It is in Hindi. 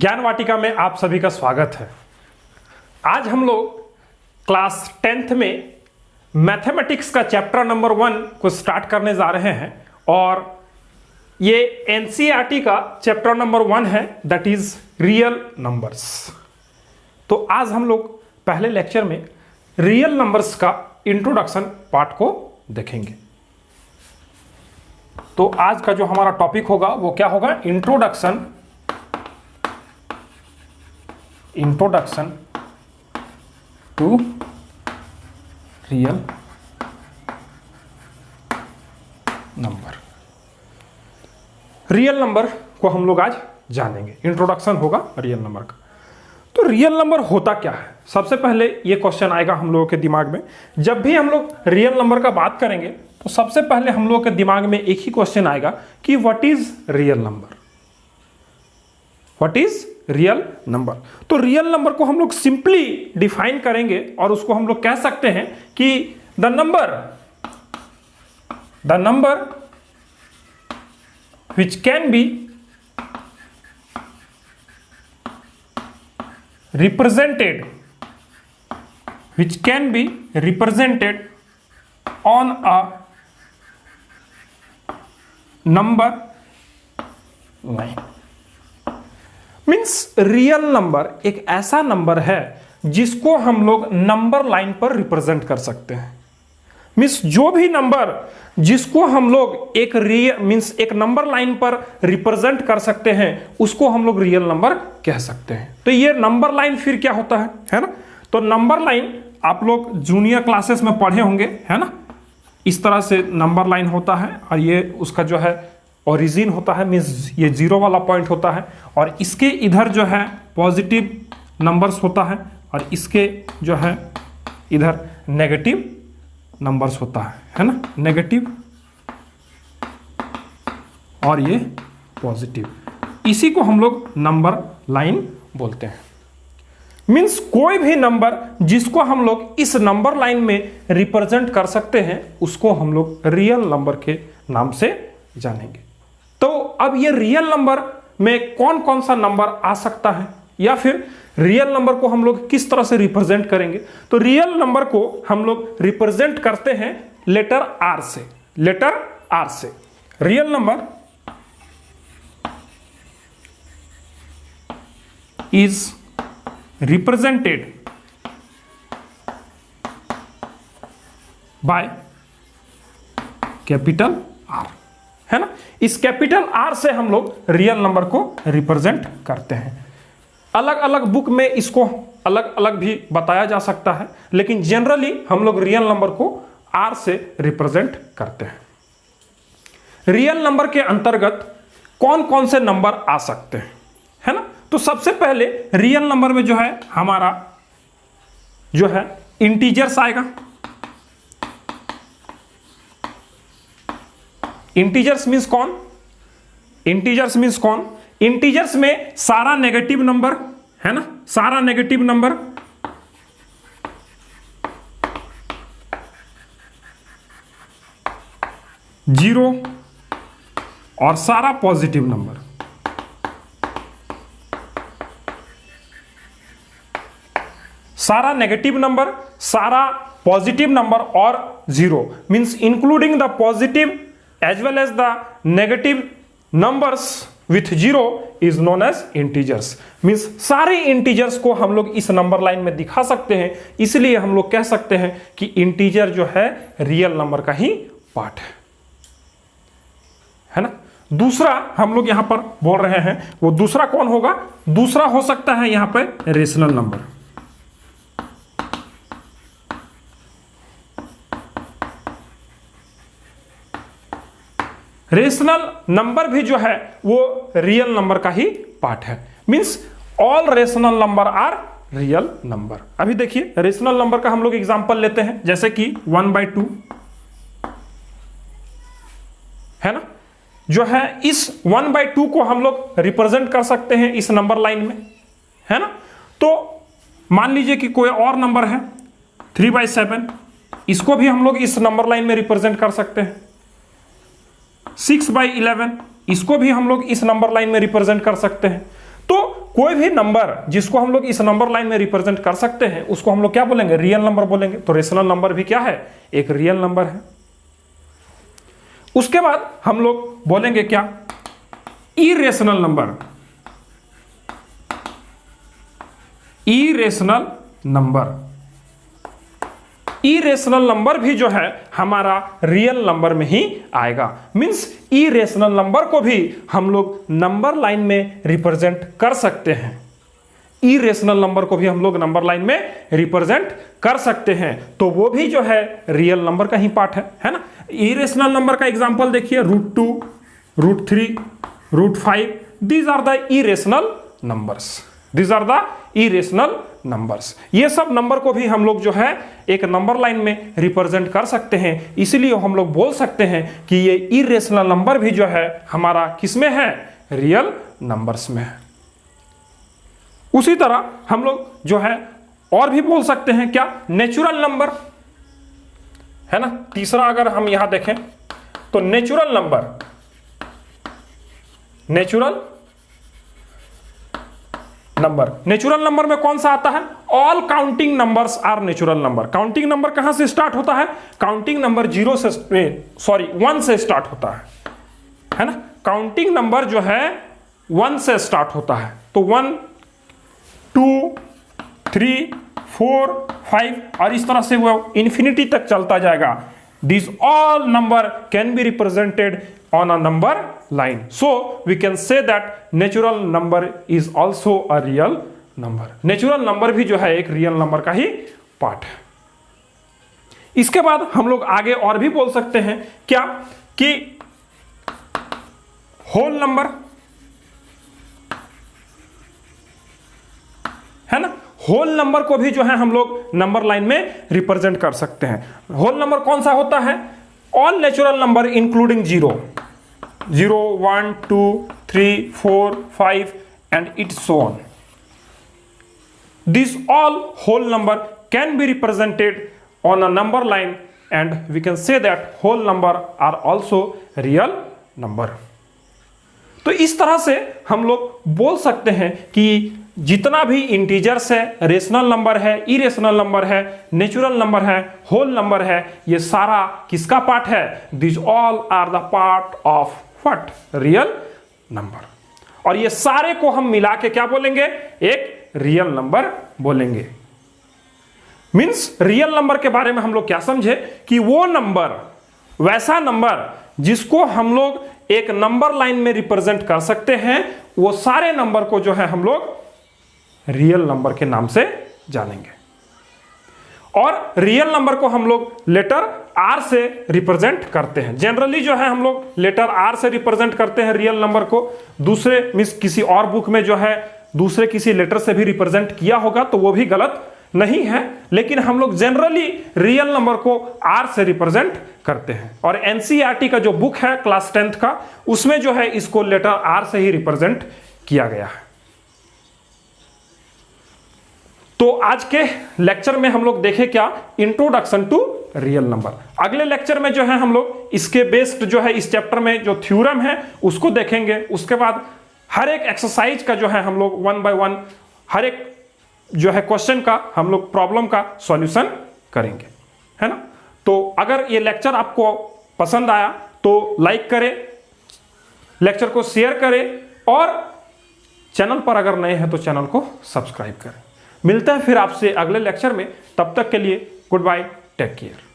ज्ञान वाटिका में आप सभी का स्वागत है। आज हम लोग क्लास 10th में मैथमेटिक्स का चैप्टर नंबर 1 को स्टार्ट करने जा रहे हैं और ये एनसीईआरटी का चैप्टर नंबर 1 है, दैट इज रियल नंबर्स। तो आज हम लोग पहले लेक्चर में रियल नंबर्स का इंट्रोडक्शन पार्ट को देखेंगे। तो आज का जो हमारा टॉपिक होगा वो क्या होगा? Introduction to real number. Real number को हम लोग आज जानेंगे। इंट्रोडक्शन होगा रियल नंबर का। तो रियल नंबर होता क्या है? सबसे पहले ये क्वेश्चन आएगा हम लोगों के दिमाग में। जब भी हम लोग रियल नंबर का बात करेंगे तो सबसे पहले हम लोगों के दिमाग में एक ही क्वेश्चन आएगा कि what is real number. What is real number? तो रियल नंबर को हम लोग सिंपली डिफाइन करेंगे और उसको हम लोग कह सकते हैं कि the number which can be represented on a number line। Means real number एक ऐसा नंबर है जिसको हम लोग नंबर लाइन पर रिप्रेजेंट कर सकते हैं। मीन्स जो भी नंबर जिसको हम लोग एक नंबर लाइन पर रिप्रेजेंट कर सकते हैं उसको हम लोग रियल नंबर कह सकते हैं। तो ये नंबर लाइन फिर क्या होता है ना? तो नंबर लाइन आप लोग जूनियर क्लासेस में पढ़े होंगे, है ना? इस तरह से नंबर लाइन होता है और ये उसका जो है ओरिजिन होता है, मीन्स ये जीरो वाला पॉइंट होता है और इसके इधर जो है पॉजिटिव नंबर्स होता है और इसके जो है इधर नेगेटिव नंबर्स होता है ना? नेगेटिव और ये पॉजिटिव, इसी को हम लोग नंबर लाइन बोलते हैं। मीन्स कोई भी नंबर जिसको हम लोग इस नंबर लाइन में रिप्रेजेंट कर सकते हैं उसको हम लोग रियल नंबर के नाम से जानेंगे। तो अब ये रियल नंबर में कौन कौन सा नंबर आ सकता है या फिर रियल नंबर को हम लोग किस तरह से रिप्रेजेंट करेंगे? तो रियल नंबर को हम लोग रिप्रेजेंट करते हैं लेटर आर से। लेटर आर से real number is represented by capital R, है ना? इस कैपिटल आर से हम लोग रियल नंबर को रिप्रेजेंट करते हैं। अलग अलग बुक में इसको अलग अलग भी बताया जा सकता है, लेकिन जनरली हम लोग रियल नंबर को आर से रिप्रेजेंट करते हैं। रियल नंबर के अंतर्गत कौन कौन से नंबर आ सकते हैं, है ना? तो सबसे पहले रियल नंबर में जो है हमारा जो है इंटीजर्स आएगा। इंटीजर्स मीन्स कौन? इंटीजर्स मीन्स कौन? इंटीजर्स में सारा नेगेटिव नंबर, है ना? सारा नेगेटिव नंबर, जीरो और सारा पॉजिटिव नंबर। सारा नेगेटिव नंबर, सारा पॉजिटिव नंबर और zero, means including the positive as well as the negative numbers with zero is known as integers। Means सारे इंटीजर्स को हम लोग इस नंबर लाइन में दिखा सकते हैं, इसलिए हम लोग कह सकते हैं कि इंटीजर जो है रियल नंबर का ही पार्ट है ना? दूसरा हम लोग यहां पर बोल रहे हैं, वो दूसरा कौन होगा? दूसरा हो सकता है यहां पर रेशनल नंबर। रेशनल नंबर भी जो है वो रियल नंबर का ही पार्ट है। Means all rational number are real number. अभी देखिए रेशनल नंबर का हम लोग एग्जांपल लेते हैं, जैसे कि 1/2 है ना? जो है इस 1/2 को हम लोग रिप्रेजेंट कर सकते हैं इस नंबर लाइन में, है ना? तो मान लीजिए कि कोई और नंबर है 3/7, इसको भी हम लोग इस नंबर लाइन में रिप्रेजेंट कर सकते हैं। 6/11 इसको भी हम लोग इस नंबर लाइन में रिप्रेजेंट कर सकते हैं। तो कोई भी नंबर जिसको हम लोग इस नंबर लाइन में रिप्रेजेंट कर सकते हैं उसको हम लोग क्या बोलेंगे, रियल नंबर बोलेंगे। तो रेशनल नंबर भी क्या है, एक रियल नंबर है। उसके बाद हम लोग बोलेंगे क्या, irrational number. Irrational number, irrational number भी जो है हमारा रियल नंबर में ही आएगा। मींस इरेशनल नंबर को भी हम लोग नंबर लाइन में रिप्रेजेंट कर सकते हैं। इरेशनल नंबर को भी हम लोग नंबर लाइन में रिप्रेजेंट कर सकते हैं, तो वो भी जो है रियल नंबर का ही पार्ट है ना। इरेशनल नंबर का एग्जांपल देखिए, √2, √3, √5, these are the irrational numbers. These are the irrational numbers. ये सब नंबर को भी हम लोग जो है एक नंबर लाइन में रिप्रेजेंट कर सकते हैं। इसलिए हम लोग बोल सकते हैं कि ये इरेशनल नंबर भी जो है हमारा किसमें है, रियल नंबर्स में है। उसी तरह हम लोग जो है और भी बोल सकते हैं क्या, नेचुरल नंबर, है ना। तीसरा अगर हम यहां देखें तो natural number, natural number, natural number में कौन सा आता है, all counting numbers are natural number. Counting number कहां से स्टार्ट होता है, काउंटिंग नंबर 1 से स्टार्ट होता है ना। काउंटिंग नंबर जो है 1 से स्टार्ट होता है। तो 1, 2, 3, 4, 5 और इस तरह से वो इंफिनिटी तक चलता जाएगा। These all number can be represented on a number line. So we can say that natural number is also a real number. Natural number भी जो है एक रियल नंबर का ही पार्ट है। इसके बाद हम लोग आगे और भी बोल सकते हैं क्या, कि होल नंबर, है ना। होल नंबर को भी जो है हम लोग नंबर लाइन में रिप्रेजेंट कर सकते हैं। होल नंबर कौन सा होता है, all natural number including 0, 1, 2, 3, 4, 5 and it's so on. This all whole number can be represented on a number line and we can say that whole number are also real number. तो इस तरह से हम लोग बोल सकते हैं कि जितना भी इंटीजर्स है, रेशनल नंबर है, इरेशनल नंबर है, नेचुरल नंबर है, होल नंबर है, ये सारा किसका पार्ट है, this all are the part of what, real number. और ये सारे को हम मिला के क्या बोलेंगे, एक रियल नंबर बोलेंगे। मींस रियल नंबर के बारे में हम लोग क्या समझे, कि वो नंबर, वैसा नंबर जिसको हम लोग एक नंबर लाइन में रिप्रेजेंट कर सकते हैं, वो सारे नंबर को जो है हम लोग रियल नंबर के नाम से जानेंगे। और रियल नंबर को हम लोग लेटर आर से रिप्रेजेंट करते हैं। जनरली जो है हम लोग लेटर आर से रिप्रेजेंट करते हैं रियल नंबर को। दूसरे मींस किसी और बुक में जो है दूसरे किसी लेटर से भी रिप्रेजेंट किया होगा तो वो भी गलत नहीं है, लेकिन हम लोग जनरली रियल नंबर को आर से रिप्रेजेंट करते हैं। और एनसीईआरटी का जो बुक है क्लास 10th का, उसमें जो है इसको लेटर आर से ही रिप्रेजेंट किया गया है। तो आज के लेक्चर में हम लोग देखें क्या, इंट्रोडक्शन टू रियल नंबर। अगले लेक्चर में जो है हम लोग इसके बेस्ड जो है इस चैप्टर में जो थ्योरम है उसको देखेंगे। उसके बाद हर एक एक्सरसाइज का जो है हम लोग 1 by 1 हर एक जो है क्वेश्चन का हम लोग प्रॉब्लम का सॉल्यूशन करेंगे, है ना। तो अगर ये लेक्चर आपको पसंद आया तो लाइक करें, लेक्चर को शेयर करें और चैनल पर अगर नए हैं तो चैनल को सब्सक्राइब करें। मिलते हैं फिर आपसे अगले लेक्चर में, तब तक के लिए गुड बाय, टेक केयर।